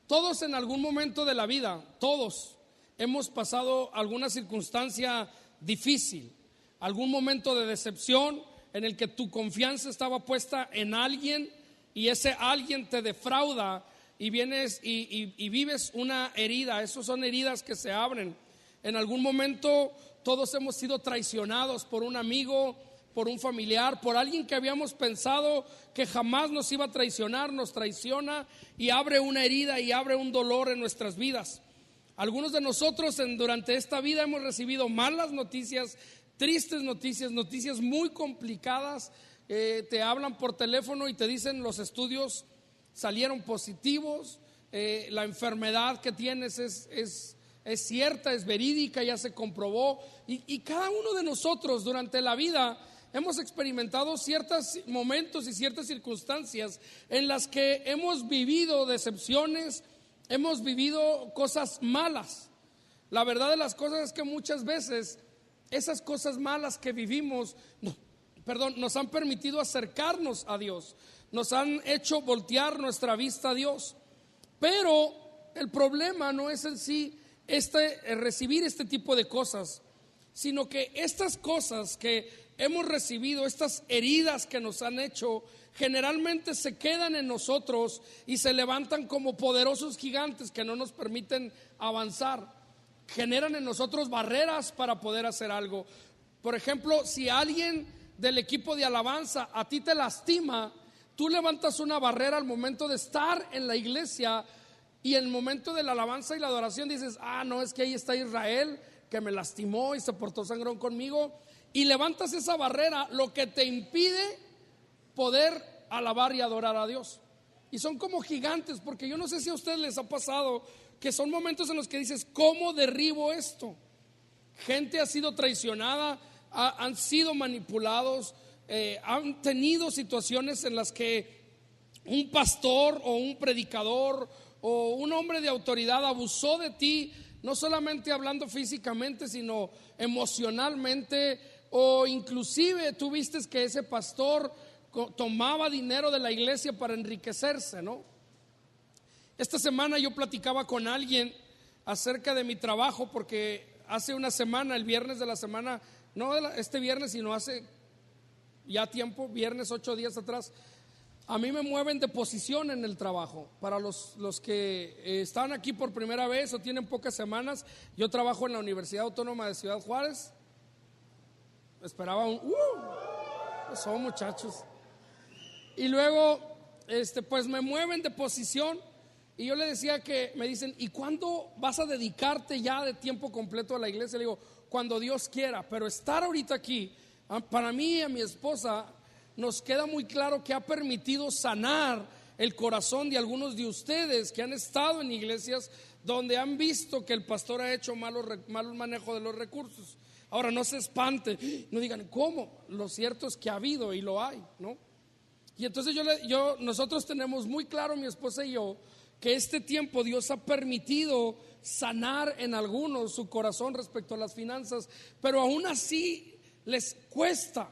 Todos en algún momento de la vida, todos hemos pasado alguna circunstancia difícil, algún momento de decepción en el que tu confianza estaba puesta en alguien y ese alguien te defrauda y vienes y vives una herida. Esas son heridas que se abren. En algún momento todos hemos sido traicionados por un amigo, por un familiar, por alguien que habíamos pensado que jamás nos iba a traicionar, nos traiciona y abre una herida y abre un dolor en nuestras vidas. Algunos de nosotros durante esta vida hemos recibido malas noticias, tristes noticias, noticias muy complicadas. Te hablan por teléfono y te dicen los estudios salieron positivos, la enfermedad que tienes es cierta, es verídica, ya se comprobó. Y cada uno de nosotros durante la vida hemos experimentado ciertos momentos y ciertas circunstancias en las que hemos vivido decepciones, hemos vivido cosas malas. La verdad de las cosas es que muchas veces esas cosas malas que vivimos, nos han permitido acercarnos a Dios, nos han hecho voltear nuestra vista a Dios. Pero el problema no es en sí recibir este tipo de cosas, sino que estas cosas que hemos recibido, estas heridas que nos han hecho, generalmente se quedan en nosotros y se levantan como poderosos gigantes que no nos permiten avanzar. Generan en nosotros barreras para poder hacer algo. Por ejemplo, si alguien del equipo de alabanza a ti te lastima, tú levantas una barrera al momento de estar en la iglesia y en el momento de la alabanza y la adoración dices: no, es que ahí está Israel que me lastimó y se portó sangrón conmigo, y levantas esa barrera, lo que te impide poder alabar y adorar a Dios. Y son como gigantes, porque yo no sé si a ustedes les ha pasado que son momentos en los que dices: ¿cómo derribo esto? Gente ha sido traicionada, han sido manipulados, han tenido situaciones en las que un pastor o un predicador o un hombre de autoridad abusó de ti, no solamente hablando físicamente, sino emocionalmente, o inclusive tú viste que ese pastor tomaba dinero de la iglesia para enriquecerse, ¿no? Esta semana yo platicaba con alguien acerca de mi trabajo, porque hace una semana, el viernes de la semana, no este viernes, sino hace ya tiempo, viernes 8 días atrás, a mí me mueven de posición en el trabajo. Para los que están aquí por primera vez o tienen pocas semanas, yo trabajo en la Universidad Autónoma de Ciudad Juárez. Esperaba son muchachos. Y luego pues me mueven de posición. Y yo le decía que me dicen: ¿y cuándo vas a dedicarte ya de tiempo completo a la iglesia? Le digo: cuando Dios quiera. Pero estar ahorita aquí, para mí y a mi esposa, nos queda muy claro que ha permitido sanar el corazón de algunos de ustedes que han estado en iglesias donde han visto que el pastor ha hecho mal manejo de los recursos. Ahora, no se espante, no digan: ¿cómo? Lo cierto es que ha habido y lo hay, ¿no? Y entonces nosotros tenemos muy claro, mi esposa y yo, que este tiempo Dios ha permitido sanar en algunos su corazón respecto a las finanzas, pero aún así les cuesta.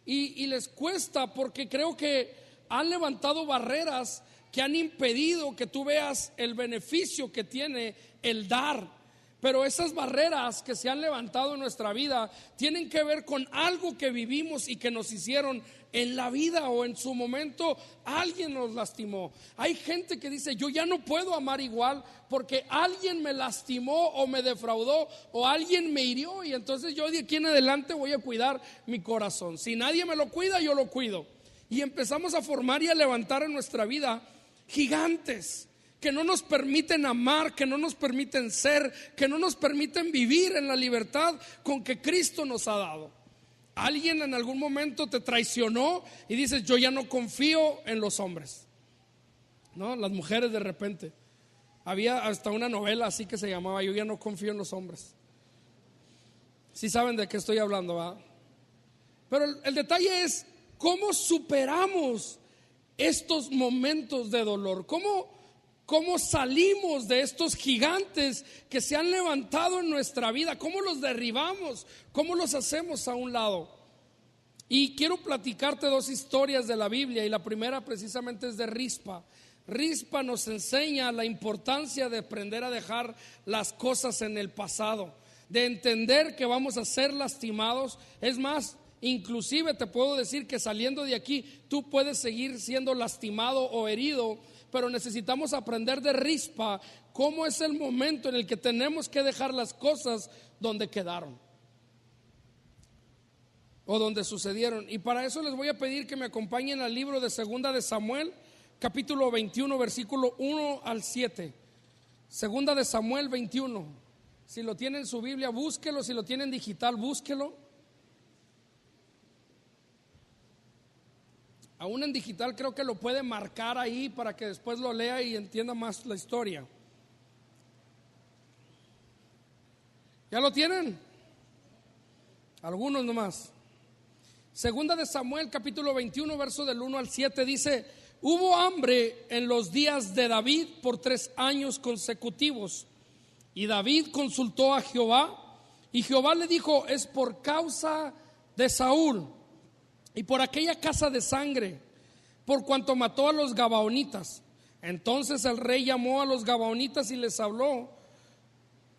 Y les cuesta porque creo que han levantado barreras que han impedido que tú veas el beneficio que tiene el dar. Pero esas barreras que se han levantado en nuestra vida tienen que ver con algo que vivimos y que nos hicieron en la vida, o en su momento alguien nos lastimó. Hay gente que dice: yo ya no puedo amar igual porque alguien me lastimó o me defraudó o alguien me hirió, y entonces yo de aquí en adelante voy a cuidar mi corazón. Si nadie me lo cuida, yo lo cuido. Y empezamos a formar y a levantar en nuestra vida gigantes que no nos permiten amar, que no nos permiten ser, que no nos permiten vivir en la libertad con que Cristo nos ha dado. Alguien en algún momento te traicionó y dices: yo ya no confío en los hombres, ¿no? Las mujeres de repente. Había hasta una novela así que se llamaba Yo ya no confío en los hombres. Sí saben de qué estoy hablando, ¿verdad? Pero el detalle es cómo superamos estos momentos de dolor, cómo salimos de estos gigantes que se han levantado en nuestra vida, cómo los derribamos, cómo los hacemos a un lado. Y quiero platicarte 2 historias de la Biblia, y la primera precisamente es de Rispa. Rispa nos enseña la importancia de aprender a dejar las cosas en el pasado, de entender que vamos a ser lastimados. Es más, inclusive te puedo decir que saliendo de aquí tú puedes seguir siendo lastimado o herido, pero necesitamos aprender de Rispa cómo es el momento en el que tenemos que dejar las cosas donde quedaron o donde sucedieron. Y para eso les voy a pedir que me acompañen al libro de Segunda de Samuel, capítulo 21, versículo 1 al 7. Segunda de Samuel 21. Si lo tienen en su Biblia, búsquelo. Si lo tienen digital, búsquelo. Aún en digital creo que lo puede marcar ahí para que después lo lea y entienda más la historia. ¿Ya lo tienen? Algunos nomás. Segunda de Samuel, capítulo 21, verso del 1 al 7 dice: hubo hambre en los días de David por 3 años consecutivos. Y David consultó a Jehová, y Jehová le dijo: es por causa de Saúl y por aquella casa de sangre, por cuanto mató a los gabaonitas. Entonces el rey llamó a los gabaonitas y les habló.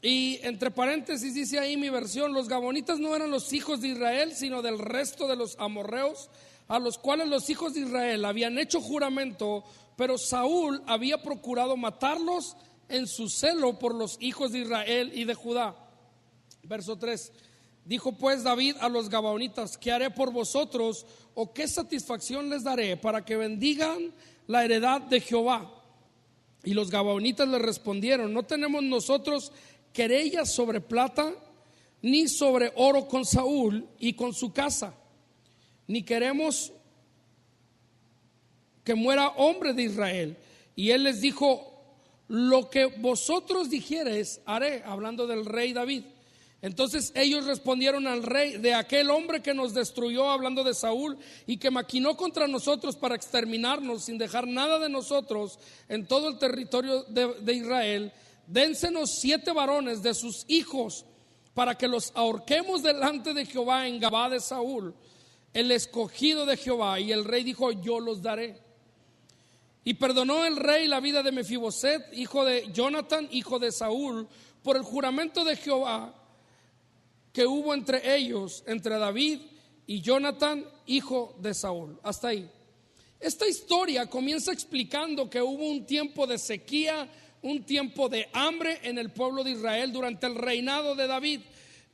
Y entre paréntesis dice ahí mi versión: los gabaonitas no eran los hijos de Israel, sino del resto de los amorreos, a los cuales los hijos de Israel habían hecho juramento, pero Saúl había procurado matarlos en su celo por los hijos de Israel y de Judá. Verso 3. Dijo pues David a los gabaonitas: ¿qué haré por vosotros, o qué satisfacción les daré para que bendigan la heredad de Jehová? Y los gabaonitas le respondieron: no tenemos nosotros querellas sobre plata, ni sobre oro con Saúl y con su casa, ni queremos que muera hombre de Israel. Y él les dijo: lo que vosotros dijereis haré, hablando del rey David. Entonces ellos respondieron al rey: de aquel hombre que nos destruyó, hablando de Saúl, y que maquinó contra nosotros para exterminarnos sin dejar nada de nosotros en todo el territorio de Israel, dénsenos 7 varones de sus hijos para que los ahorquemos delante de Jehová en Gabá de Saúl, el escogido de Jehová. Y el rey dijo: yo los daré. Y perdonó el rey la vida de Mefiboset, hijo de Jonathan, hijo de Saúl, por el juramento de Jehová que hubo entre ellos, entre David y Jonathan, hijo de Saúl. Hasta ahí. Esta historia comienza explicando que hubo un tiempo de sequía, un tiempo de hambre en el pueblo de Israel durante el reinado de David.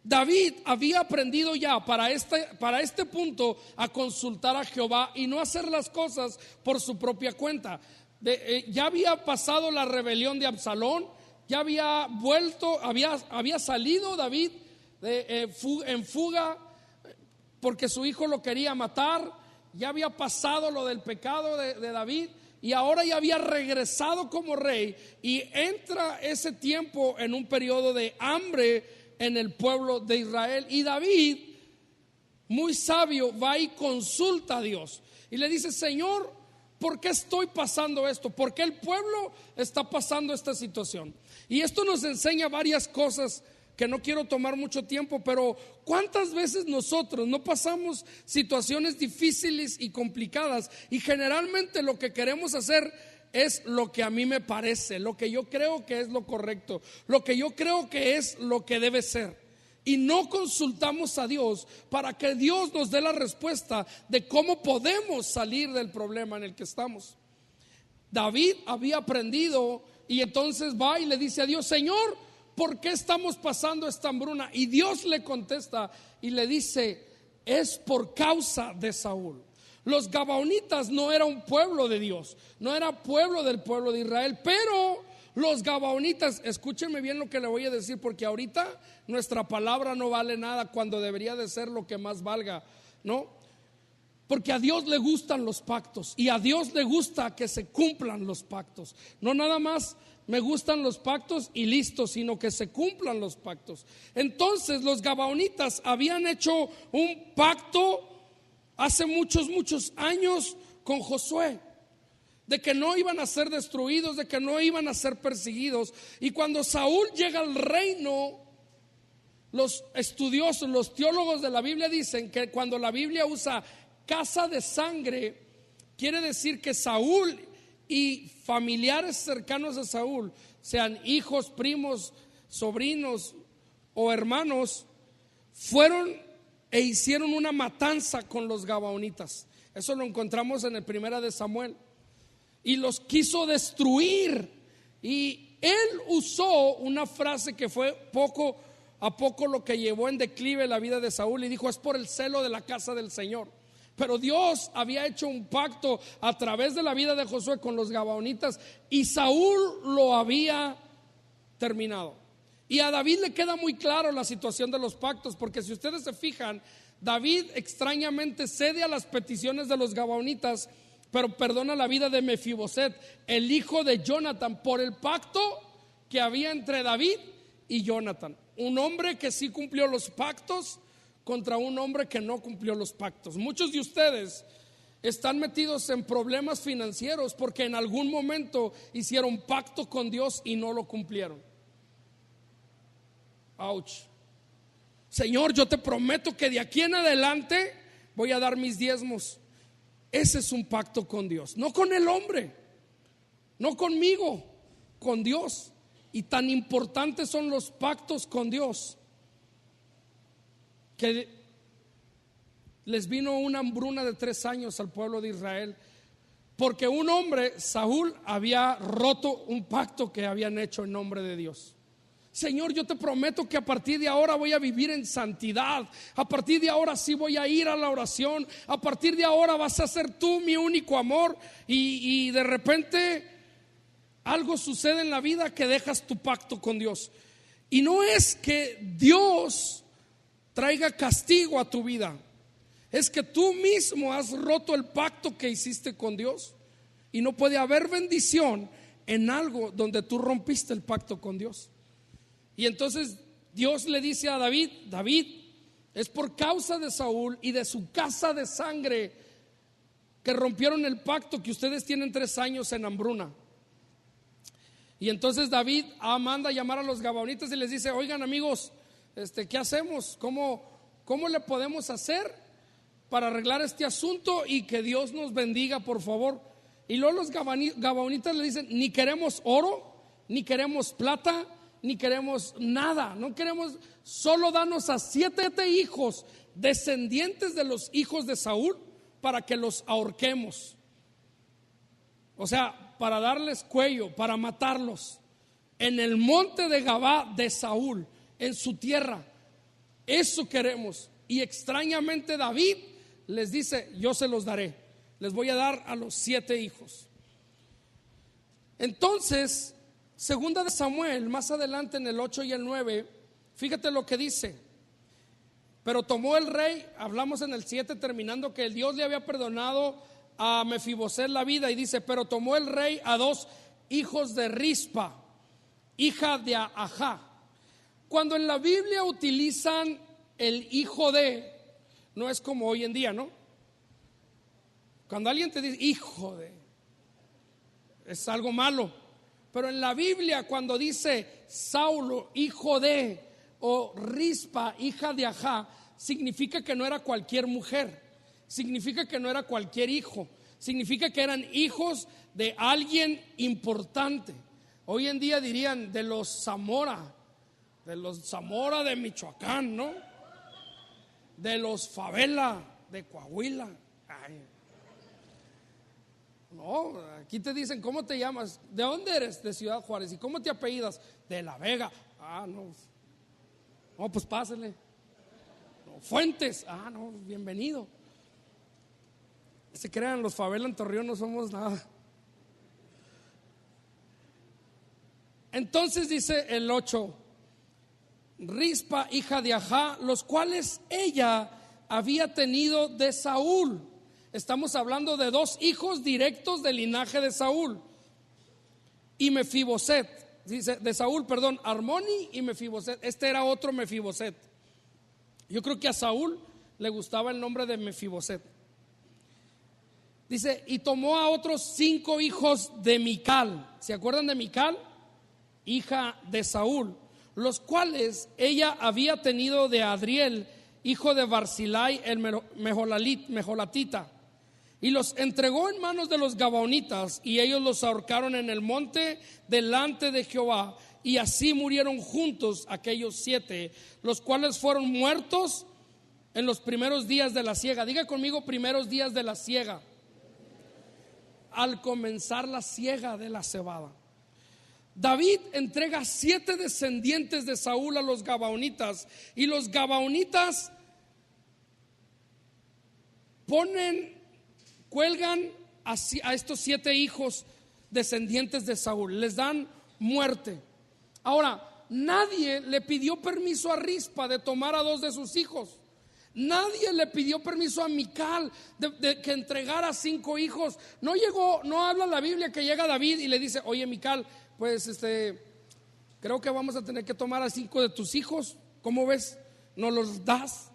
David había aprendido ya para este punto a consultar a Jehová y no hacer las cosas por su propia cuenta. Ya había pasado la rebelión de Absalón, ya había vuelto, había salido David en fuga porque su hijo lo quería matar. Ya había pasado lo del pecado de David, y ahora ya había regresado como rey, y entra ese tiempo en un periodo de hambre en el pueblo de Israel. Y David, muy sabio, va y consulta a Dios y le dice: Señor, ¿por qué estoy pasando esto? ¿Por qué el pueblo está pasando esta situación? Y esto nos enseña varias cosas que no quiero tomar mucho tiempo, pero ¿cuántas veces nosotros no pasamos situaciones difíciles y complicadas y generalmente lo que queremos hacer es lo que a mí me parece, lo que yo creo que es lo correcto, lo que yo creo que es lo que debe ser? Y no consultamos a Dios para que Dios nos dé la respuesta de cómo podemos salir del problema en el que estamos. David había aprendido, y entonces va y le dice a Dios: Señor, ¿por qué estamos pasando esta hambruna? Y Dios le contesta y le dice: es por causa de Saúl. Los gabaonitas no era un pueblo de Dios, no era pueblo del pueblo de Israel, pero los gabaonitas, escúchenme bien lo que le voy a decir, porque ahorita nuestra palabra no vale nada cuando debería de ser lo que más valga, ¿no? Porque a Dios le gustan los pactos, y a Dios le gusta que se cumplan los pactos. No nada más me gustan los pactos y listo, sino que se cumplan los pactos. Entonces los gabaonitas habían hecho un pacto hace muchos años con Josué, de que no iban a ser destruidos, de que no iban a ser perseguidos. Y cuando Saúl llega al reino, los estudiosos, los teólogos de la Biblia dicen que cuando la Biblia usa casa de sangre, quiere decir que Saúl y familiares cercanos a Saúl, sean hijos, primos, sobrinos o hermanos, fueron e hicieron una matanza con los gabaonitas. Eso lo encontramos en el Primera de Samuel. Y los quiso destruir. Y él usó una frase que fue poco a poco lo que llevó en declive la vida de Saúl, y dijo: es por el celo de la casa del Señor. Pero Dios había hecho un pacto a través de la vida de Josué con los gabaonitas, y Saúl lo había terminado. Y a David le queda muy claro la situación de los pactos, porque si ustedes se fijan, David extrañamente cede a las peticiones de los gabaonitas, pero perdona la vida de Mefiboset, el hijo de Jonathan, por el pacto que había entre David y Jonathan. Un hombre que sí cumplió los pactos contra un hombre que no cumplió los pactos. Muchos de ustedes están metidos en problemas financieros porque en algún momento hicieron pacto con Dios y no lo cumplieron. Ouch. Señor, yo te prometo que de aquí en adelante voy a dar mis diezmos. Ese es un pacto con Dios, no con el hombre, no conmigo, con Dios. Y tan importantes son los pactos con Dios que les vino una hambruna de 3 años al pueblo de Israel, porque un hombre, Saúl, había roto un pacto que habían hecho en nombre de Dios. Señor, yo te prometo que a partir de ahora voy a vivir en santidad. A partir de ahora sí voy a ir a la oración. A partir de ahora vas a ser tú mi único amor. Y de repente algo sucede en la vida que dejas tu pacto con Dios. Y no es que Dios traiga castigo a tu vida, es que tú mismo has roto el pacto que hiciste con Dios. Y no puede haber bendición en algo donde tú rompiste el pacto con Dios. Y entonces Dios le dice a David: David, es por causa de Saúl y de su casa de sangre que rompieron el pacto, que ustedes tienen 3 años en hambruna. Y entonces David manda a llamar a los gabaonitas y les dice: oigan, amigos, ¿qué hacemos? ¿Cómo le podemos hacer para arreglar este asunto y que Dios nos bendiga, por favor? Y luego los gabaonitas le dicen: ni queremos oro, ni queremos plata, ni queremos nada, no queremos, solo danos a 7 hijos descendientes de los hijos de Saúl para que los ahorquemos. O sea, para darles cuello, para matarlos en el monte de Gabá de Saúl, en su tierra. Eso queremos. Y extrañamente David les dice: yo se los daré, les voy a dar a los 7 hijos. Entonces, Segunda de Samuel, más adelante en el 8 y el 9, fíjate lo que dice. Pero tomó el rey, hablamos en el 7 terminando, que el Dios le había perdonado a Mefiboset la vida, y dice: pero tomó el rey a 2 hijos de Rispa, hija de Ajá. Cuando en la Biblia utilizan el hijo de, no es como hoy en día, ¿no? Cuando alguien te dice hijo de, es algo malo. Pero en la Biblia, cuando dice Saulo, hijo de, o Rispa, hija de Ajá, significa que no era cualquier mujer, significa que no era cualquier hijo, significa que eran hijos de alguien importante. Hoy en día dirían de los Zamora de Michoacán, ¿no? De los Favela de Coahuila. Ay. No, aquí te dicen: ¿cómo te llamas? ¿De dónde eres? De Ciudad Juárez. ¿Y cómo te apellidas? De La Vega. Ah, no. No, pues pásale. No, Fuentes. Ah, no, bienvenido. Se crean, los Favela en Torreón no somos nada. Entonces dice el 8: Rispa, hija de Ajá, los cuales ella había tenido de Saúl. Estamos hablando de 2 hijos directos del linaje de Saúl. Y Mefiboset, dice, de Saúl, perdón, Armoni y Mefiboset. Este era otro Mefiboset. Yo creo que a Saúl le gustaba el nombre de Mefiboset. Dice: y tomó a otros 5 hijos de Mical. ¿Se acuerdan de Mical? Hija de Saúl, los cuales ella había tenido de Adriel, hijo de Barzilai el Mejolatita. y los entregó en manos de los gabaonitas, y ellos los ahorcaron en el monte delante de Jehová. Y así murieron juntos aquellos 7, los cuales fueron muertos en los primeros días de la siega. Diga conmigo, primeros días de la siega. Al comenzar la siega de la cebada, David entrega 7 descendientes de Saúl a los gabaonitas, y los gabaonitas cuelgan a estos 7 hijos descendientes de Saúl, les dan muerte. Ahora, nadie le pidió permiso a Rispa de tomar a 2 de sus hijos. Nadie le pidió permiso a Mical de que entregara 5 hijos. No habla la Biblia que llega David y le dice: oye, Mical, pues creo que vamos a tener que tomar a 5 de tus hijos. ¿Cómo ves? ¿Nos los das?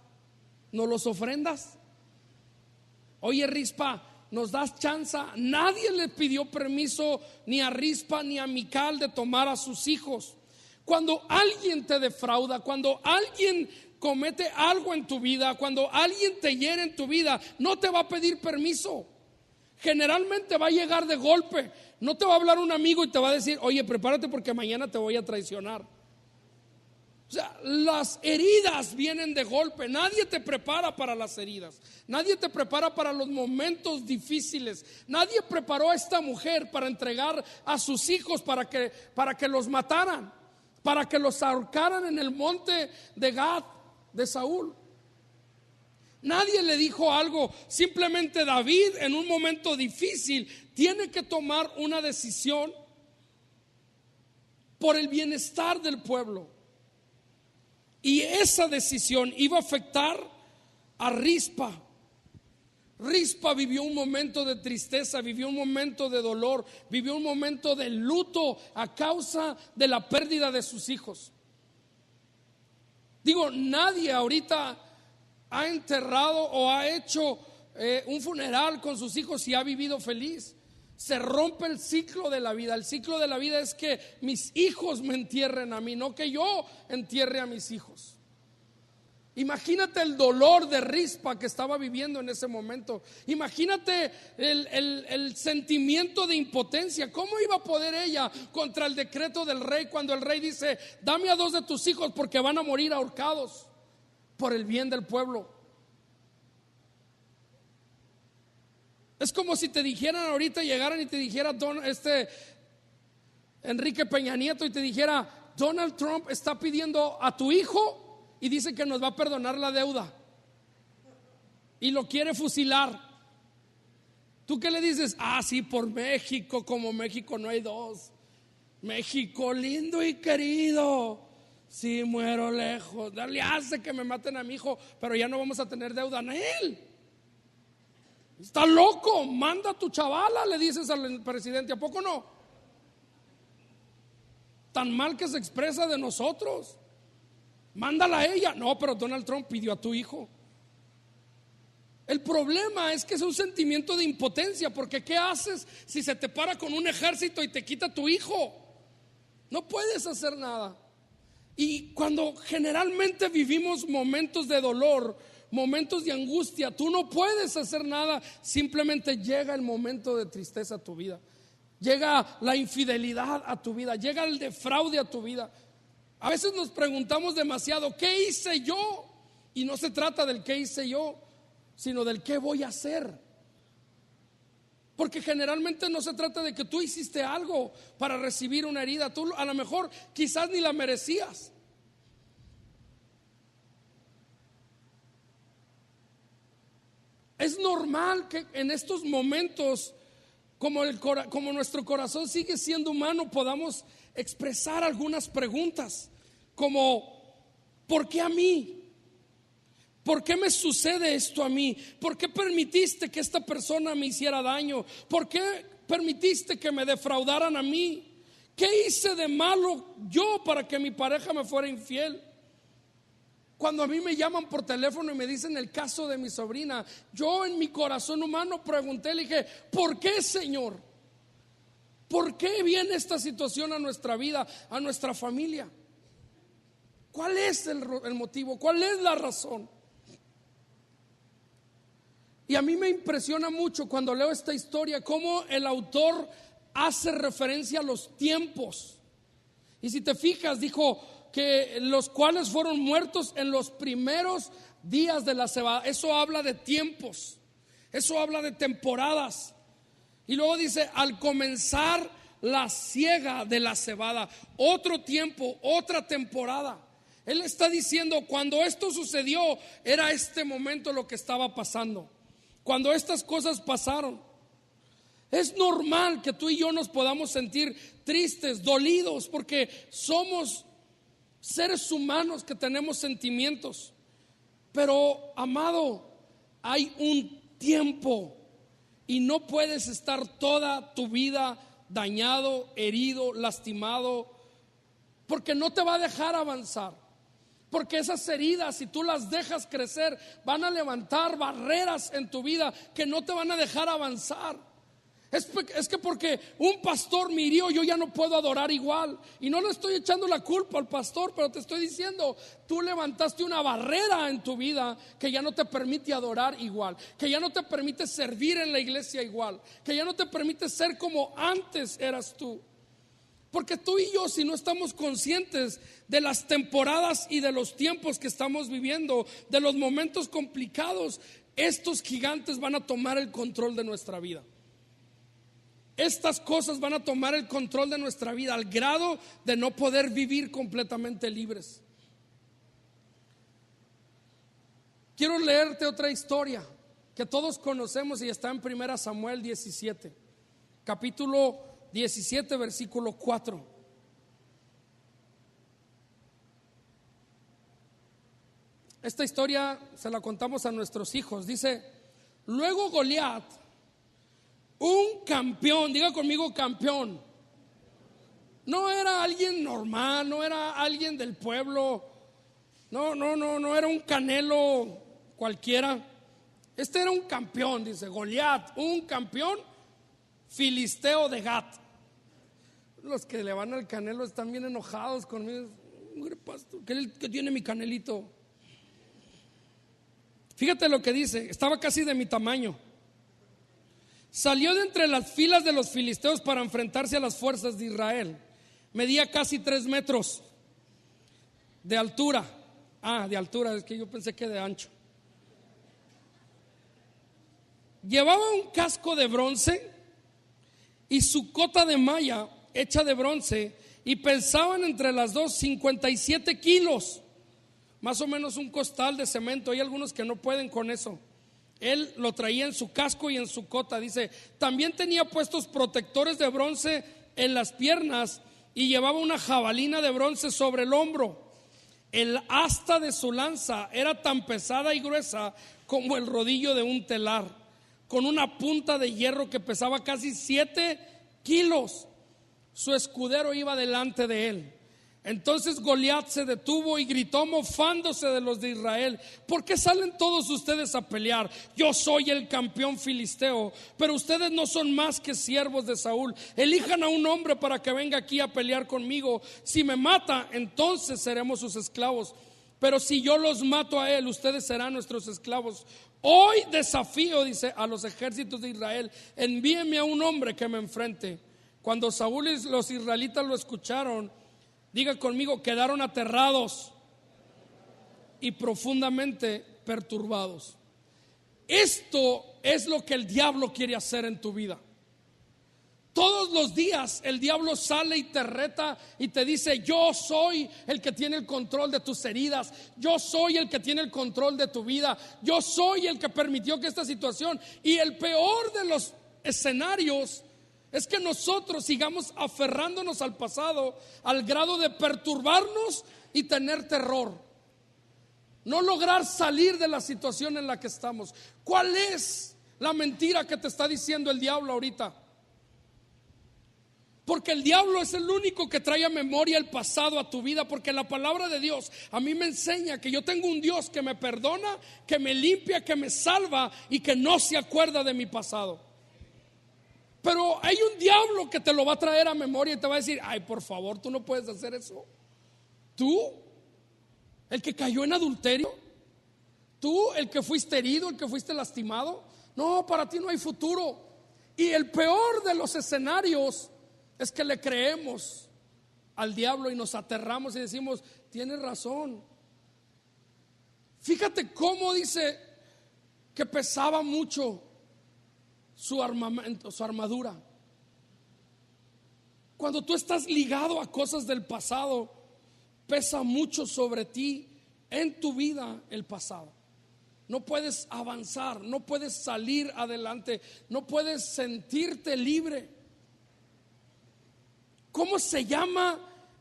¿Nos los ofrendas? Oye, Rispa, ¿nos das chance? Nadie le pidió permiso ni a Rispa ni a Mical de tomar a sus hijos. Cuando alguien te defrauda, cuando alguien comete algo en tu vida, cuando alguien te hiere en tu vida, no te va a pedir permiso. Generalmente va a llegar de golpe. No te va a hablar un amigo y te va a decir: oye, prepárate porque mañana te voy a traicionar. O sea, las heridas vienen de golpe. Nadie te prepara para las heridas. Nadie te prepara para los momentos difíciles. Nadie preparó a esta mujer para entregar a sus hijos para que los mataran, para que los ahorcaran en el monte de Gad de Saúl. Nadie le dijo algo. Simplemente David, en un momento difícil, tiene que tomar una decisión por el bienestar del pueblo. Y esa decisión iba a afectar a Rispa. Rispa vivió un momento de tristeza, vivió un momento de dolor, vivió un momento de luto a causa de la pérdida de sus hijos. Digo, nadie ahorita ha enterrado o ha hecho un funeral con sus hijos y ha vivido feliz. Se rompe el ciclo de la vida. El ciclo de la vida es que mis hijos me entierren a mí, no que yo entierre a mis hijos. Imagínate el dolor de Rispa que estaba viviendo en ese momento. Imagínate el sentimiento de impotencia. ¿Cómo iba a poder ella contra el decreto del rey cuando el rey dice: dame a 2 de tus hijos porque van a morir ahorcados por el bien del pueblo? Es como si te dijeran ahorita, llegaran y te dijera Enrique Peña Nieto y te dijera: Donald Trump está pidiendo a tu hijo y dice que nos va a perdonar la deuda y lo quiere fusilar. ¿Tú qué le dices? Ah, sí, por México, como México no hay dos. México lindo y querido, si muero lejos, dale, hace que me maten a mi hijo, pero ya no vamos a tener deuda en él. Está loco, manda a tu chavala, le dices al presidente. ¿A poco no? Tan mal que se expresa de nosotros. Mándala a ella. No, pero Donald Trump pidió a tu hijo. El problema es que es un sentimiento de impotencia, porque ¿qué haces si se te para con un ejército y te quita a tu hijo? No puedes hacer nada. Y cuando generalmente vivimos momentos de dolor, momentos de angustia, tú no puedes hacer nada. Simplemente llega el momento de tristeza a tu vida, llega la infidelidad a tu vida, llega el defraude a tu vida. A veces nos preguntamos demasiado: ¿qué hice yo? Y no se trata del qué hice yo, sino del qué voy a hacer. Porque generalmente no se trata de que tú hiciste algo para recibir una herida. Tú a lo mejor quizás ni la merecías. Es normal que en estos momentos, como nuestro corazón sigue siendo humano, podamos expresar algunas preguntas como: ¿por qué a mí? ¿Por qué me sucede esto a mí? ¿Por qué permitiste que esta persona me hiciera daño? ¿Por qué permitiste que me defraudaran a mí? ¿Qué hice de malo yo para que mi pareja me fuera infiel? Cuando a mí me llaman por teléfono y me dicen el caso de mi sobrina, yo en mi corazón humano pregunté, le dije: ¿por qué, Señor? ¿Por qué viene esta situación a nuestra vida, a nuestra familia? ¿Cuál es el motivo? ¿Cuál es la razón? Y a mí me impresiona mucho cuando leo esta historia cómo el autor hace referencia a los tiempos. Y si te fijas, dijo que los cuales fueron muertos en los primeros días de la cebada. Eso habla de tiempos, eso habla de temporadas. Y luego dice, al comenzar la siega de la cebada, otro tiempo, otra temporada. Él está diciendo, cuando esto sucedió, era este momento lo que estaba pasando. Cuando estas cosas pasaron, es normal que tú y yo nos podamos sentir tristes, dolidos, porque somos seres humanos que tenemos sentimientos. Pero, amado, hay un tiempo y no puedes estar toda tu vida dañado, herido, lastimado, porque no te va a dejar avanzar. Porque esas heridas, si tú las dejas crecer, van a levantar barreras en tu vida que no te van a dejar avanzar. Es que porque un pastor me hirió, yo ya no puedo adorar igual. Y no le estoy echando la culpa al pastor, pero te estoy diciendo, tú levantaste una barrera en tu vida que ya no te permite adorar igual, que ya no te permite servir en la iglesia igual, que ya no te permite ser como antes eras tú. Porque tú y yo, si no estamos conscientes de las temporadas y de los tiempos que estamos viviendo, de los momentos complicados, estos gigantes van a tomar el control de nuestra vida. Estas cosas van a tomar el control de nuestra vida al grado de no poder vivir completamente libres. Quiero leerte otra historia que todos conocemos y está en 1 Samuel 17, capítulo 17, versículo 4. Esta historia se la contamos a nuestros hijos. Dice, luego Goliat, un campeón, diga conmigo campeón, no era alguien normal, no era alguien del pueblo, no era un Canelo cualquiera. Este era un campeón, dice Goliat, un campeón filisteo de Gat. Los que le van al Canelo están bien enojados conmigo. ¿Qué tiene mi Canelito? Fíjate lo que dice, estaba casi de mi tamaño. Salió de entre las filas de los filisteos para enfrentarse a las fuerzas de Israel. Medía casi 3 metros de altura. De altura, es que yo pensé que de ancho. Llevaba un casco de bronce y su cota de malla hecha de bronce, y pesaban entre las dos 57 kilos, más o menos un costal de cemento. Hay algunos que no pueden con eso. Él lo traía en su casco y en su cota. Dice, también tenía puestos protectores de bronce en las piernas y llevaba una jabalina de bronce sobre el hombro. El asta de su lanza era tan pesada y gruesa como el rodillo de un telar, con una punta de hierro que pesaba casi 7 kilos. Su escudero iba delante de él. Entonces Goliat se detuvo y gritó mofándose de los de Israel: ¿por qué salen todos ustedes a pelear? Yo soy el campeón filisteo, pero ustedes no son más que siervos de Saúl. Elijan a un hombre para que venga aquí a pelear conmigo. Si me mata, entonces seremos sus esclavos, pero si yo los mato a él, ustedes serán nuestros esclavos. Hoy desafío, dice, a los ejércitos de Israel: envíenme a un hombre que me enfrente. Cuando Saúl y los israelitas lo escucharon, diga conmigo, quedaron aterrados y profundamente perturbados. Esto es lo que el diablo quiere hacer en tu vida. Todos los días el diablo sale y te reta y te dice: yo soy el que tiene el control de tus heridas, yo soy el que tiene el control de tu vida, yo soy el que permitió que esta situación. Y el peor de los escenarios es que nosotros sigamos aferrándonos al pasado al grado de perturbarnos y tener terror, no lograr salir de la situación en la que estamos. ¿Cuál es la mentira que te está diciendo el diablo ahorita? Porque el diablo es el único que trae a memoria el pasado a tu vida. Porque la palabra de Dios a mí me enseña que yo tengo un Dios que me perdona, que me limpia, que me salva y que no se acuerda de mi pasado. Pero hay un diablo que te lo va a traer a memoria y te va a decir: ay, por favor, tú no puedes hacer eso. Tú, el que cayó en adulterio, tú, el que fuiste herido, el que fuiste lastimado, No, para ti no hay futuro. Y el peor de los escenarios es que le creemos al diablo y nos aterramos y decimos, tiene razón. Fíjate cómo dice que pesaba mucho su armamento, su armadura. Cuando tú estás ligado a cosas del pasado, pesa mucho sobre ti en tu vida el pasado. No puedes avanzar, no puedes salir adelante, no puedes sentirte libre. ¿Cómo se llama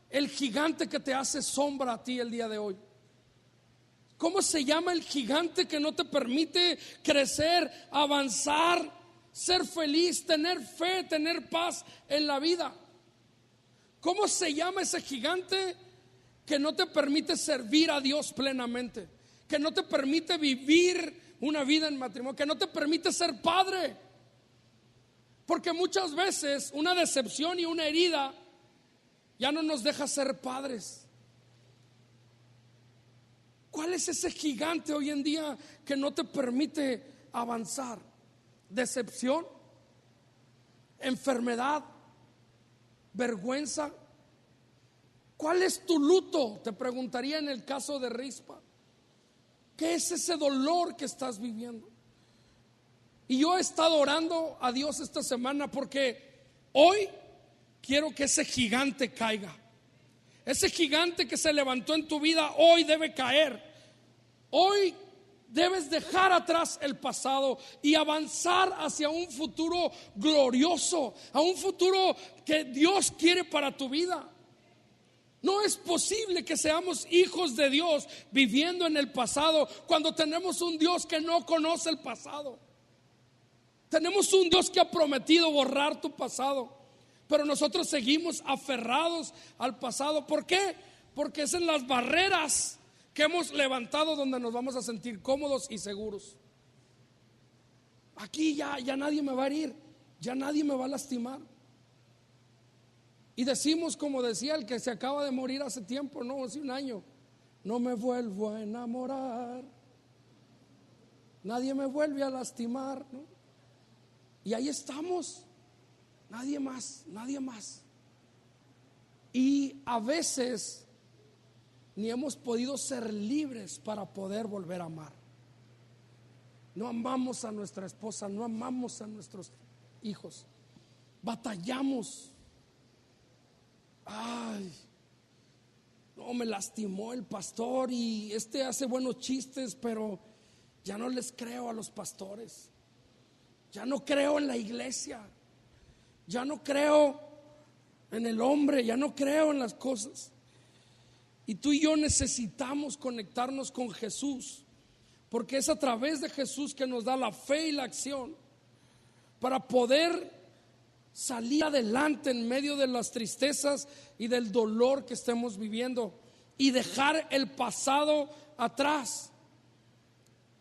el gigante que te hace sombra a ti el día de hoy? ¿Cómo se llama el gigante que no te permite crecer, avanzar, ser feliz, tener fe, tener paz en la vida? ¿Cómo se llama ese gigante que no te permite servir a Dios plenamente? Que no te permite vivir una vida en matrimonio, que no te permite ser padre. Porque muchas veces una decepción y una herida ya no nos deja ser padres. ¿Cuál es ese gigante hoy en día que no te permite avanzar? ¿Decepción? ¿Enfermedad? ¿Vergüenza? ¿Cuál es tu luto? Te preguntaría en el caso de Rispa. ¿Qué es ese dolor que estás viviendo? Y yo he estado orando a Dios esta semana porque hoy quiero que ese gigante caiga. Ese gigante que se levantó en tu vida hoy debe caer. Hoy debes dejar atrás el pasado y avanzar hacia un futuro glorioso, a un futuro que Dios quiere para tu vida. No es posible que seamos hijos de Dios viviendo en el pasado cuando tenemos un Dios que no conoce el pasado. Tenemos un Dios que ha prometido borrar tu pasado, pero nosotros seguimos aferrados al pasado. ¿Por qué? Porque es en las barreras que hemos levantado donde nos vamos a sentir cómodos y seguros. Aquí ya nadie me va a herir, ya nadie me va a lastimar. Y decimos, como decía el que se acaba de morir hace tiempo, no, hace un año, no me vuelvo a enamorar, nadie me vuelve a lastimar, ¿no? Y ahí estamos, nadie más, nadie más. Y a veces ni hemos podido ser libres para poder volver a amar. No amamos a nuestra esposa, no amamos a nuestros hijos, batallamos. Ay, no, me lastimó el pastor y hace buenos chistes, pero ya no les creo a los pastores. Ya no creo en la iglesia. Ya no creo en el hombre, ya no creo en las cosas. Y tú y yo necesitamos conectarnos con Jesús, porque es a través de Jesús que nos da la fe y la acción para poder salir adelante en medio de las tristezas y del dolor que estemos viviendo y dejar el pasado atrás.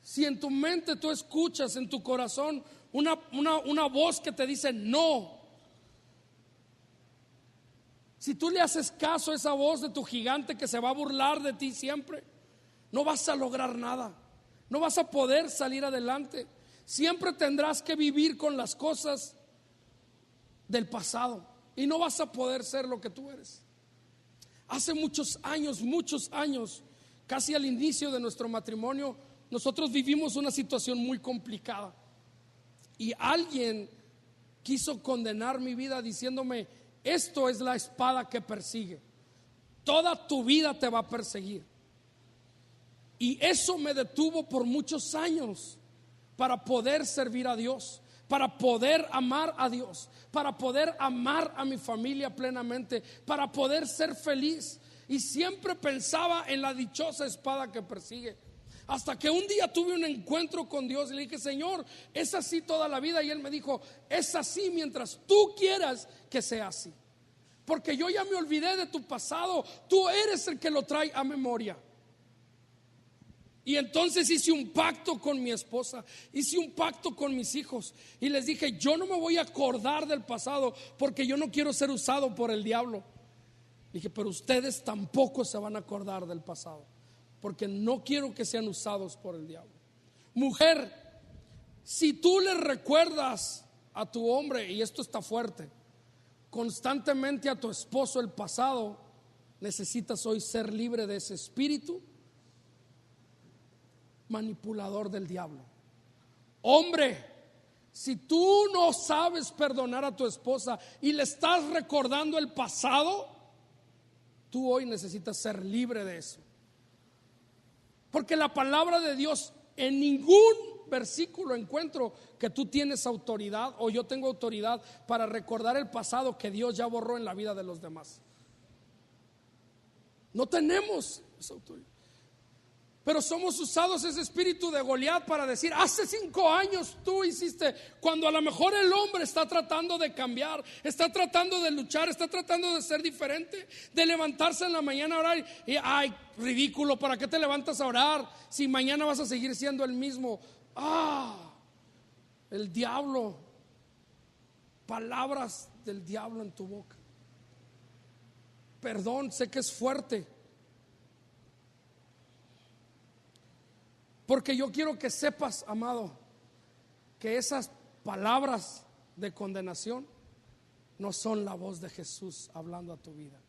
Si en tu mente tú escuchas en tu corazón una voz que te dice no, si tú le haces caso a esa voz de tu gigante que se va a burlar de ti siempre, no vas a lograr nada, no vas a poder salir adelante. Siempre tendrás que vivir con las cosas del pasado y no vas a poder ser lo que tú eres. Hace muchos años, casi al inicio de nuestro matrimonio, nosotros vivimos una situación muy complicada y alguien quiso condenar mi vida diciéndome: esto es la espada que persigue, toda tu vida te va a perseguir. Y eso me detuvo por muchos años para poder servir a Dios, para poder amar a Dios, para poder amar a mi familia plenamente, para poder ser feliz. Y siempre pensaba en la dichosa espada que persigue. Hasta que un día tuve un encuentro con Dios y le dije: Señor, ¿es así toda la vida? Y Él me dijo: es así mientras tú quieras que sea así. Porque yo ya me olvidé de tu pasado, tú eres el que lo trae a memoria. Y entonces hice un pacto con mi esposa, hice un pacto con mis hijos y les dije: yo no me voy a acordar del pasado porque yo no quiero ser usado por el diablo. Dije: pero ustedes tampoco se van a acordar del pasado porque no quiero que sean usados por el diablo. Mujer, Si tú le recuerdas a tu hombre, y esto está fuerte, constantemente a tu esposo el pasado, necesitas hoy ser libre de ese espíritu manipulador del diablo. Hombre, si tú no sabes perdonar a tu esposa y le estás recordando el pasado, tú hoy necesitas ser libre de eso. Porque la palabra de Dios, en ningún versículo encuentro que tú tienes autoridad o yo tengo autoridad para recordar el pasado que Dios ya borró en la vida de los demás. No tenemos esa autoridad. Pero somos usados ese espíritu de Goliat para decir, hace 5 años tú hiciste, cuando a lo mejor el hombre está tratando de cambiar, está tratando de luchar, está tratando de ser diferente, de levantarse en la mañana a orar y ay, ridículo, ¿para qué te levantas a orar si mañana vas a seguir siendo el mismo? El diablo, palabras del diablo en tu boca. Perdón, sé que es fuerte, porque yo quiero que sepas, amado, que esas palabras de condenación no son la voz de Jesús hablando a tu vida.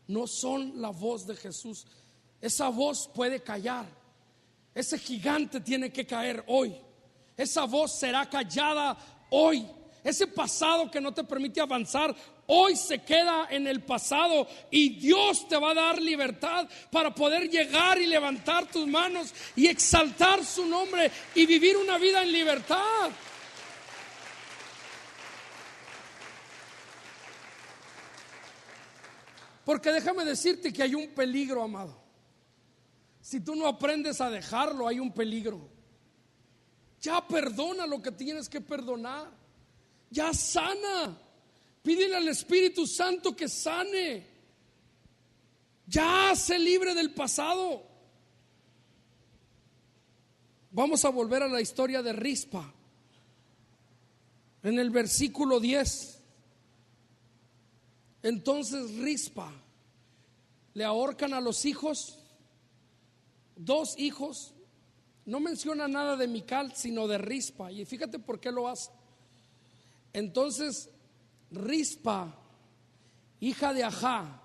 No son la voz de Jesús. Esa voz puede callar. Ese gigante tiene que caer hoy. Esa voz será callada hoy. Ese pasado que no te permite avanzar, hoy se queda en el pasado y Dios te va a dar libertad para poder llegar y levantar tus manos y exaltar su nombre y vivir una vida en libertad. Porque déjame decirte que hay un peligro, amado. Si tú no aprendes a dejarlo, hay un peligro. Ya perdona lo que tienes que perdonar. Ya sana. Pídele al Espíritu Santo que sane. Ya sé libre del pasado. Vamos a volver a la historia de Rispa. En el versículo 10. Entonces Rispa le ahorcan a los hijos, 2 hijos. No menciona nada de Mical, sino de Rispa. Y fíjate por qué lo hace. Entonces Rispa, hija de Ajá,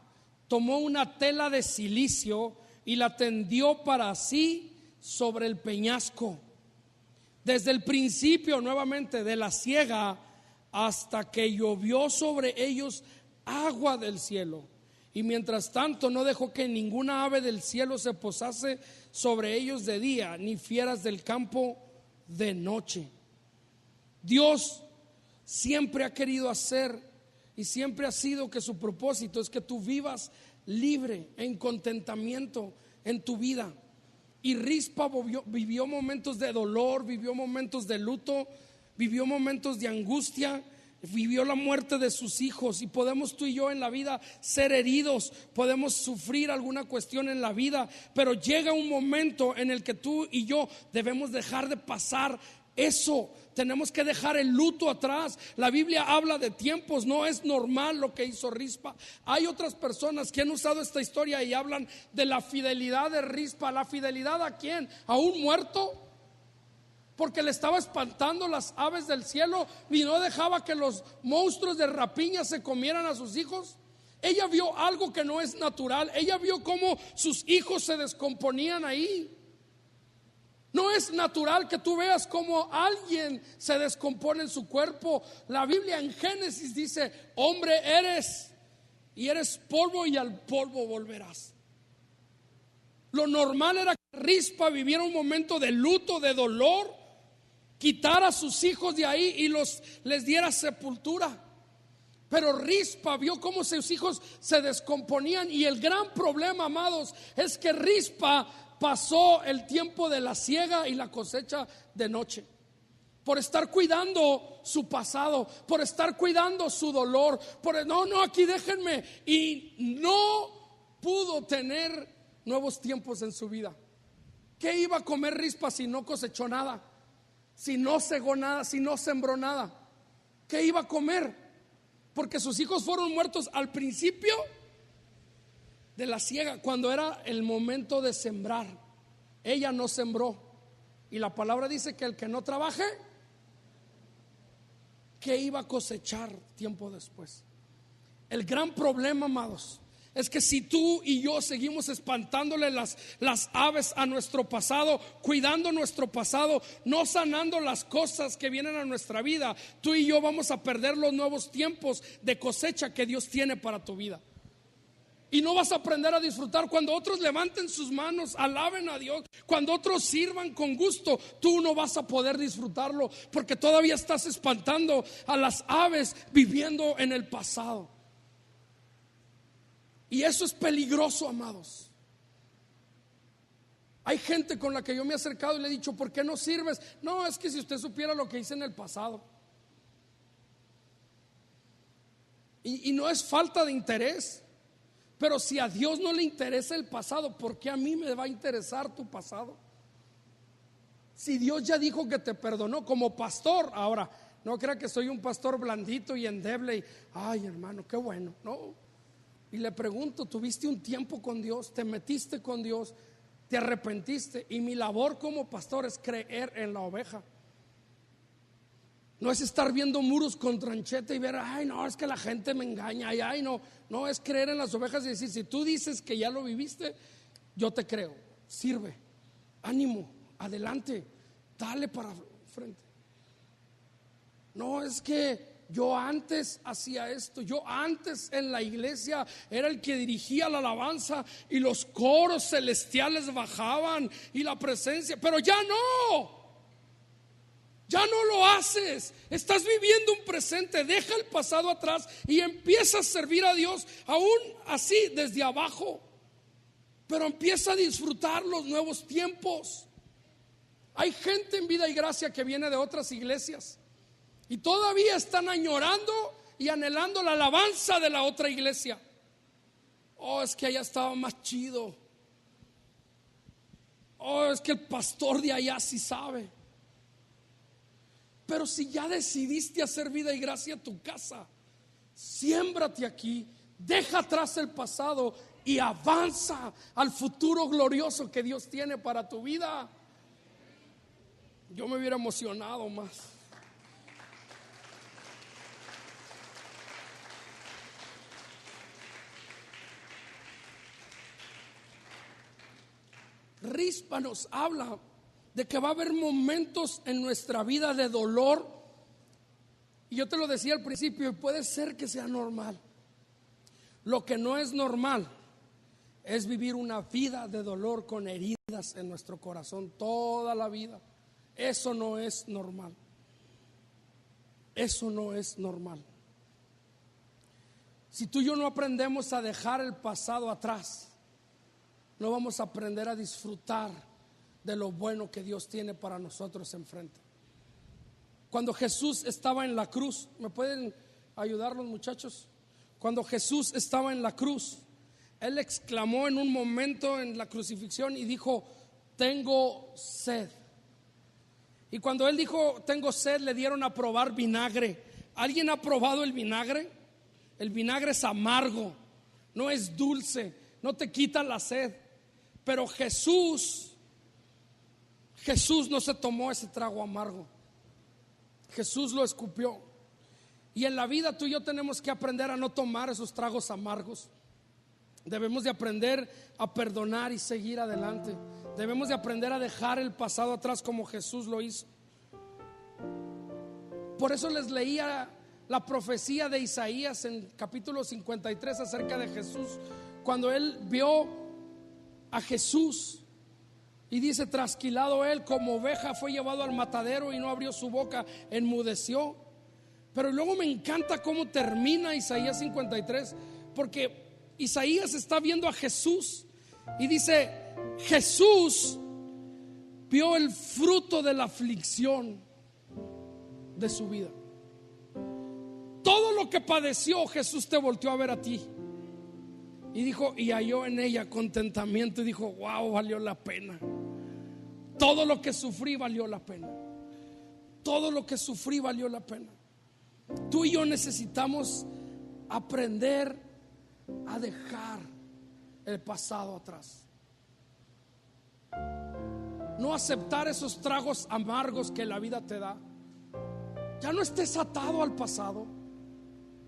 tomó una tela de cilicio y la tendió para sí sobre el peñasco, desde el principio nuevamente de la siega hasta que llovió sobre ellos agua del cielo. Y mientras tanto no dejó que ninguna ave del cielo se posase sobre ellos de día, ni fieras del campo de noche. Dios siempre ha querido hacer y siempre ha sido que su propósito es que tú vivas libre, en contentamiento en tu vida. Y Rispa vivió momentos de dolor, vivió momentos de luto, vivió momentos de angustia, vivió la muerte de sus hijos. Y podemos tú y yo en la vida ser heridos, podemos sufrir alguna cuestión en la vida, pero llega un momento en el que tú y yo debemos dejar de pasar eso. Tenemos que dejar el luto atrás. La Biblia habla de tiempos, no es normal lo que hizo Rispa. Hay otras personas que han usado esta historia y hablan de la fidelidad de Rispa. ¿La fidelidad a quién? ¿A un muerto? Porque le estaba espantando las aves del cielo y no dejaba que los monstruos de rapiña se comieran a sus hijos. Ella vio algo que no es natural. Ella vio cómo sus hijos se descomponían ahí. No es natural que tú veas cómo alguien se descompone en su cuerpo. La Biblia en Génesis dice: hombre eres y eres polvo y al polvo volverás. Lo normal era que Rispa viviera un momento de luto, de dolor, quitar a sus hijos de ahí y les diera sepultura. Pero Rispa vio cómo sus hijos se descomponían. Y el gran problema, amados, es que Rispa pasó el tiempo de la siega y la cosecha de noche, por estar cuidando su pasado, por estar cuidando su dolor, aquí déjenme. Y no pudo tener nuevos tiempos en su vida. ¿Qué iba a comer Rispa si no cosechó nada? Si no segó nada, si no sembró nada, ¿qué iba a comer? Porque sus hijos fueron muertos al principio de la siega, cuando era el momento de sembrar. Ella no sembró. Y la palabra dice que el que no trabaje ¿qué iba a cosechar tiempo después? El gran problema, amados, es que si tú y yo seguimos espantándole las aves a nuestro pasado, cuidando nuestro pasado, no sanando las cosas que vienen a nuestra vida, tú y yo vamos a perder los nuevos tiempos de cosecha que Dios tiene para tu vida. Y no vas a aprender a disfrutar. Cuando otros levanten sus manos, alaben a Dios, cuando otros sirvan con gusto, tú no vas a poder disfrutarlo, porque todavía estás espantando a las aves viviendo en el pasado. Y eso es peligroso, amados. Hay gente con la que yo me he acercado y le he dicho, ¿por qué no sirves? No, es que si usted supiera lo que hice en el pasado. Y no es falta de interés, pero si a Dios no le interesa el pasado, ¿por qué a mí me va a interesar tu pasado? Si Dios ya dijo que te perdonó como pastor. Ahora, no crea que soy un pastor blandito y endeble y, ay, hermano, qué bueno. No. Y le pregunto, ¿tuviste un tiempo con Dios? ¿Te metiste con Dios? ¿Te arrepentiste? Y mi labor como pastor es creer en la oveja. No es estar viendo muros con trancheta y ver, ay, no, es que la gente me engaña, ay, no. No, es creer en las ovejas y decir, si tú dices que ya lo viviste, yo te creo. Sirve, ánimo, adelante, dale para frente. No, es que yo antes hacía esto, yo antes en la iglesia era el que dirigía la alabanza y los coros celestiales bajaban y la presencia, pero ya no. Ya no lo haces. Estás viviendo un presente. Deja el pasado atrás y empieza a servir a Dios aún así desde abajo, pero empieza a disfrutar los nuevos tiempos. Hay gente en Vida y Gracia que viene de otras iglesias y todavía están añorando y anhelando la alabanza de la otra iglesia. Oh, es que allá estaba más chido. Oh, es que el pastor de allá sí sabe. Pero si ya decidiste hacer Vida y Gracia tu casa, siémbrate aquí, deja atrás el pasado y avanza al futuro glorioso que Dios tiene para tu vida. Yo me hubiera emocionado más. Rispa nos habla de que va a haber momentos en nuestra vida de dolor. Y yo te lo decía al principio, y puede ser que sea normal. Lo que no es normal es vivir una vida de dolor con heridas en nuestro corazón toda la vida. Eso no es normal. Eso no es normal. Si tú y yo no aprendemos a dejar el pasado atrás, no vamos a aprender a disfrutar de lo bueno que Dios tiene para nosotros enfrente. Cuando Jesús estaba en la cruz, ¿me pueden ayudar los muchachos? Cuando Jesús estaba en la cruz, Él exclamó en un momento en la crucifixión y dijo, tengo sed. Y cuando Él dijo, tengo sed, le dieron a probar vinagre. ¿Alguien ha probado el vinagre? El vinagre es amargo, no es dulce, no te quita la sed. Pero Jesús no se tomó ese trago amargo. Jesús lo escupió. Y en la vida tú y yo tenemos que aprender a no tomar esos tragos amargos. Debemos de aprender a perdonar y seguir adelante. Debemos de aprender a dejar el pasado atrás como Jesús lo hizo. Por eso les leía la profecía de Isaías en capítulo 53 acerca de Jesús. Cuando él vio a Jesús y dice, trasquilado él como oveja fue llevado al matadero y no abrió su boca, enmudeció. Pero luego me encanta cómo termina Isaías 53, porque Isaías está viendo a Jesús y dice, Jesús vio el fruto de la aflicción de su vida. Todo lo que padeció, Jesús te volteó a ver a ti y dijo, y halló en ella contentamiento, y dijo, wow, valió la pena. Todo lo que sufrí valió la pena. Todo lo que sufrí valió la pena. Tú y yo necesitamos aprender a dejar el pasado atrás. No aceptar esos tragos amargos que la vida te da. Ya no estés atado al pasado.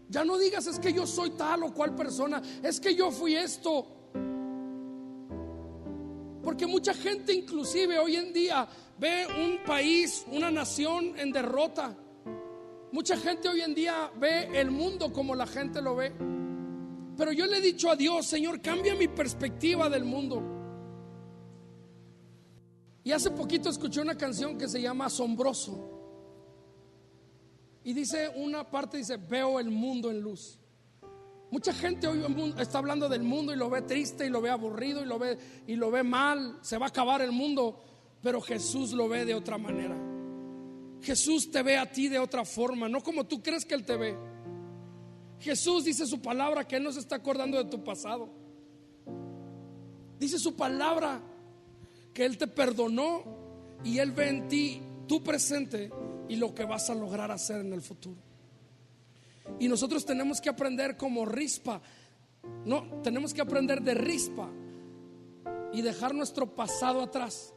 Ya no digas es que yo soy tal o cual persona, es que yo fui esto. Porque mucha gente inclusive hoy en día ve un país, una nación en derrota. Mucha gente hoy en día ve el mundo como la gente lo ve. Pero yo le he dicho a Dios: Señor, cambia mi perspectiva del mundo. Y hace poquito escuché una canción que se llama Asombroso. Y dice una parte, dice: veo el mundo en luz. Mucha gente hoy está hablando del mundo y lo ve triste y lo ve aburrido y lo ve mal. Se va a acabar el mundo. Pero Jesús lo ve de otra manera. Jesús te ve a ti de otra forma, no como tú crees que Él te ve. Jesús dice su palabra que Él no se está acordando de tu pasado. Dice su palabra que Él te perdonó y Él ve en ti tu presente y lo que vas a lograr hacer en el futuro. Y nosotros tenemos que aprender como Rispa. No, tenemos que aprender de Rispa y dejar nuestro pasado atrás.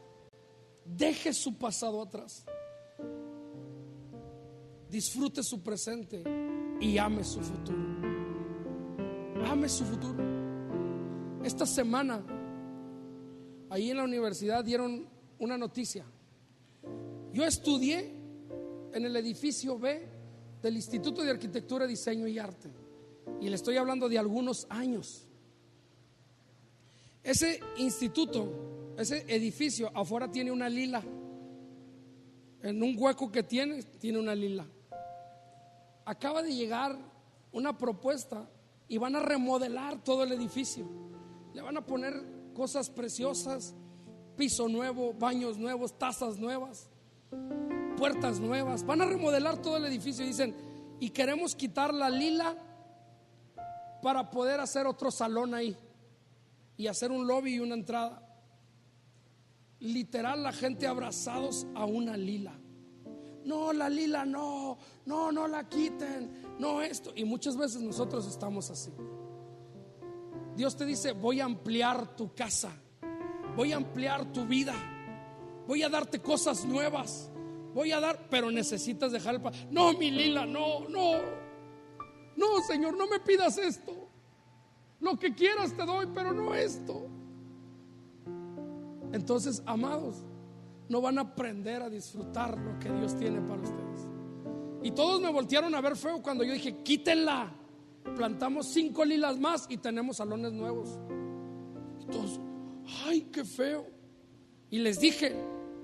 Deje su pasado atrás. Disfrute su presente y ame su futuro. Ame su futuro. Esta semana, ahí en la universidad dieron una noticia. Yo estudié en el edificio B del Instituto de Arquitectura, Diseño y Arte. Y le estoy hablando de algunos años. Ese instituto, ese edificio afuera tiene una lila. En un hueco que tiene una lila. Acaba de llegar una propuesta y van a remodelar todo el edificio. Le van a poner cosas preciosas, piso nuevo, baños nuevos, tazas nuevas, puertas nuevas. Van a remodelar todo el edificio. Dicen: y queremos quitar la lila para poder hacer otro salón ahí y hacer un lobby y una entrada. Literal, la gente abrazados a una lila. No, la lila no la quiten, no esto. Y muchas veces nosotros estamos así. Dios te dice: voy a ampliar tu casa, voy a ampliar tu vida, voy a darte cosas nuevas, pero necesitas dejar el pasado. No, mi lila, no, Señor, no me pidas esto. Lo que quieras te doy, pero no esto. Entonces, amados, no van a aprender a disfrutar lo que Dios tiene para ustedes. Y todos me voltearon a ver feo cuando yo dije: quítenla. Plantamos 5 lilas más y tenemos salones nuevos. Y todos: ay, qué feo. Y les dije,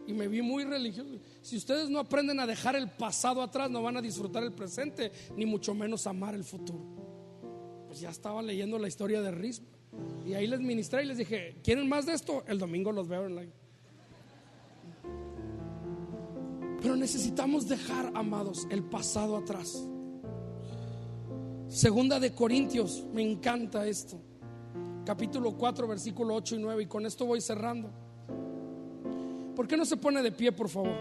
y me vi muy religioso: si ustedes no aprenden a dejar el pasado atrás, no van a disfrutar el presente, ni mucho menos amar el futuro. Pues ya estaba leyendo la historia de Rispa y ahí les ministré y les dije: ¿quieren más de esto? El domingo los veo en la... Pero necesitamos dejar, amados, el pasado atrás. Segunda de Corintios, me encanta esto. Capítulo 4, versículo 8 y 9. Y con esto voy cerrando. ¿Por qué no se pone de pie, por favor?